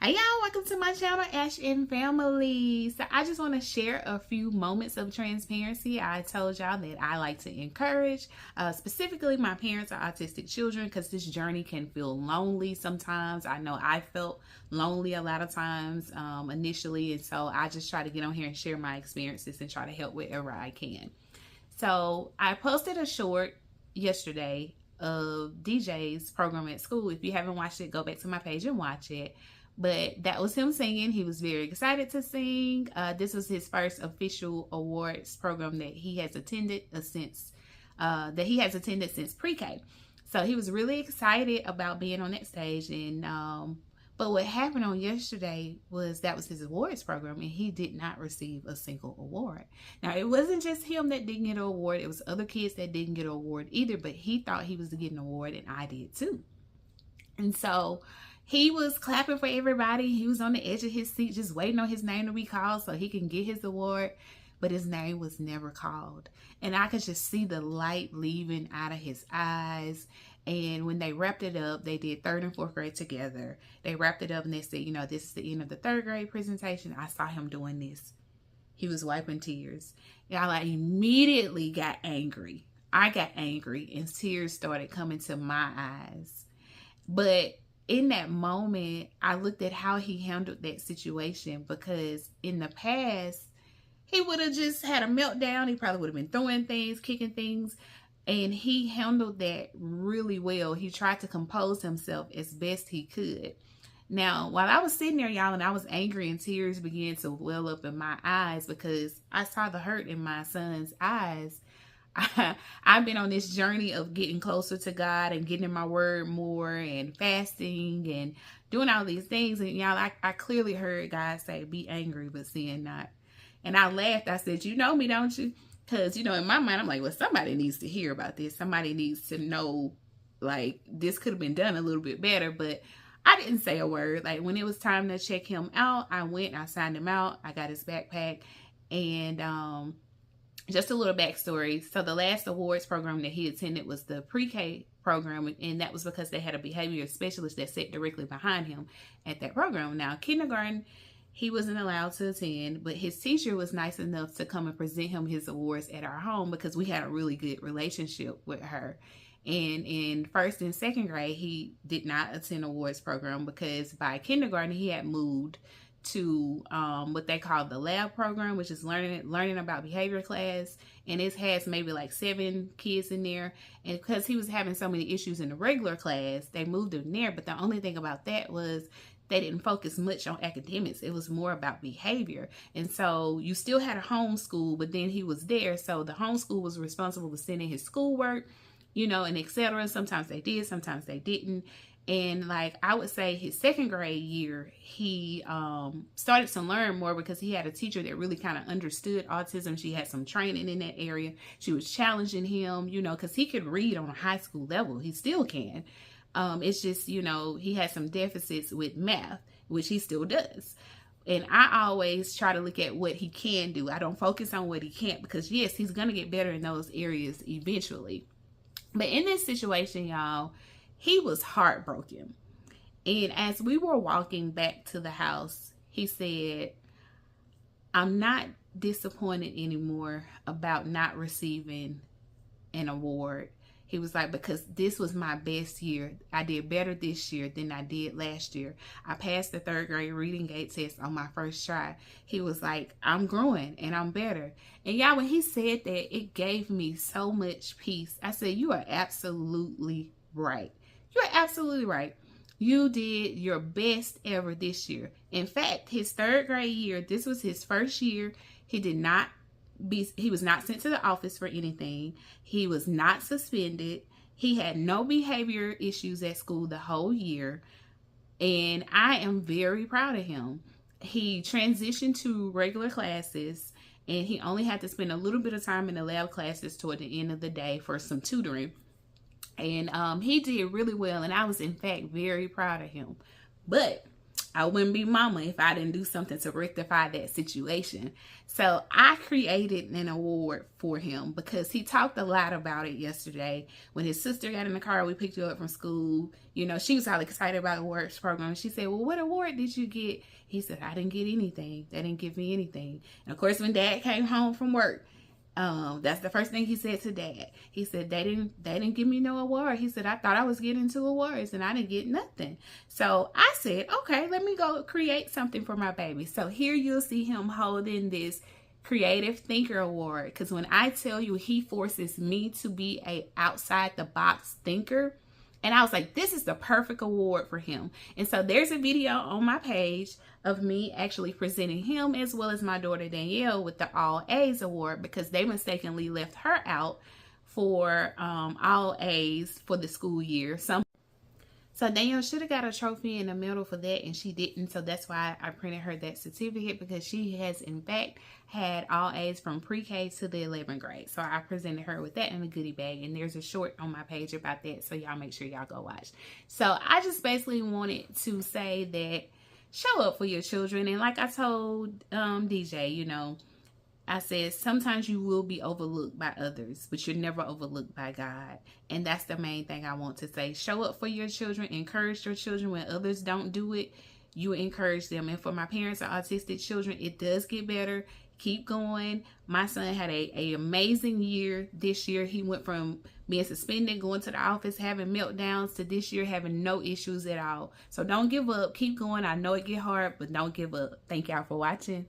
Hey y'all, welcome to my channel, Ash and Family. So I just want to share a few moments of transparency. I told y'all that I like to encourage, specifically my parents are autistic children, because this journey can feel lonely sometimes. I know I felt lonely a lot of times initially, and so I just try to get on here and share my experiences and try to help wherever I can. So I posted a short yesterday of DJ's program at school. If you haven't watched it, go back to my page and watch it. But that was him singing. He was very excited to sing. This was his first official awards program that he has attended since pre-K. So he was really excited about being on that stage. And but what happened on yesterday was that was his awards program, and he did not receive a single award. Now, it wasn't just him that didn't get an award. It was other kids that didn't get an award either, but he thought he was getting an award, and I did too. And so he was clapping for everybody. He was on the edge of his seat just waiting on his name to be called so he can get his award. But his name was never called. And I could just see the light leaving out of his eyes. And when they wrapped it up, they did 3rd and 4th grade together. They wrapped it up and they said, you know, this is the end of the 3rd grade presentation. I saw him doing this. He was wiping tears. Y'all, I immediately got angry. I got angry and tears started coming to my eyes. But in that moment, I looked at how he handled that situation, because in the past, he would have just had a meltdown. He probably would have been throwing things, kicking things, and he handled that really well. He tried to compose himself as best he could. Now, while I was sitting there, y'all, and I was angry and tears began to well up in my eyes because I saw the hurt in my son's eyes. I've been on this journey of getting closer to God and getting in my word more and fasting and doing all these things. And y'all, I clearly heard God say, be angry, but sin not. And I laughed. I said, you know me, don't you? Because, you know, in my mind, I'm like, well, somebody needs to hear about this. Somebody needs to know, like, this could have been done a little bit better. But I didn't say a word. Like, when it was time to check him out, I went, I signed him out. I got his backpack. And, just a little backstory. So the last awards program that he attended was the pre-K program, and that was because they had a behavior specialist that sat directly behind him at that program. Now, kindergarten, he wasn't allowed to attend, but his teacher was nice enough to come and present him his awards at our home because we had a really good relationship with her. And in 1st and 2nd grade, he did not attend awards program because by kindergarten, he had moved to what they call the lab program, which is learning about behavior class, and it has maybe like 7 kids in there. And because he was having so many issues in the regular class, they moved him there. But the only thing about that was they didn't focus much on academics. It was more about behavior. And so you still had a homeschool, but then he was there, so the homeschool was responsible for sending his schoolwork, you know, and etc. Sometimes they did, sometimes they didn't. And like I would say his 2nd grade year, he started to learn more because he had a teacher that really kind of understood autism. She had some training in that area. She was challenging him, you know, because he could read on a high school level. He still can. It's just, you know, he had some deficits with math, which he still does. And I always try to look at what he can do. I don't focus on what he can't, because yes, he's going to get better in those areas eventually. But in this situation, y'all, he was heartbroken. And as we were walking back to the house, he said, I'm not disappointed anymore about not receiving an award. He was like, because this was my best year. I did better this year than I did last year. I passed the 3rd grade reading gate test on my first try. He was like, I'm growing and I'm better. And y'all, when he said that, it gave me so much peace. I said, you are absolutely right. You're absolutely right. You did your best ever this year. In fact, his 3rd grade year, this was his first year. He was not sent to the office for anything. He was not suspended. He had no behavior issues at school the whole year. And I am very proud of him. He transitioned to regular classes, and he only had to spend a little bit of time in the lab classes toward the end of the day for some tutoring. And he did really well, and I was in fact very proud of him. But I wouldn't be mama if I didn't do something to rectify that situation. So I created an award for him because he talked a lot about it yesterday. When his sister got in the car, we picked her up from school. You know, she was all excited about the awards program. She said, well, what award did you get? He said, I didn't get anything. They didn't give me anything. And of course, when Dad came home from work, that's the first thing he said to Dad. He said, they didn't give me no award. He said, I thought I was getting 2 awards and I didn't get nothing. So I said, okay, let me go create something for my baby. So here you'll see him holding this Creative Thinker Award. Because when I tell you, he forces me to be a outside the box thinker. And I was like, this is the perfect award for him. And so there's a video on my page of me actually presenting him as well as my daughter Danielle with the All A's award because they mistakenly left her out for All A's for the school year. So Danielle should have got a trophy and a medal for that, and she didn't. So that's why I printed her that certificate, because she has, in fact, had all A's from pre-K to the 11th grade. So I presented her with that in a goodie bag, and there's a short on my page about that. So y'all make sure y'all go watch. So I just basically wanted to say that show up for your children. And like I told DJ, you know, I said, sometimes you will be overlooked by others, but you're never overlooked by God. And that's the main thing I want to say. Show up for your children. Encourage your children when others don't do it. You encourage them. And for my parents of autistic children, it does get better. Keep going. My son had a amazing year this year. He went from being suspended, going to the office, having meltdowns, to this year having no issues at all. So don't give up. Keep going. I know it get hard, but don't give up. Thank y'all for watching.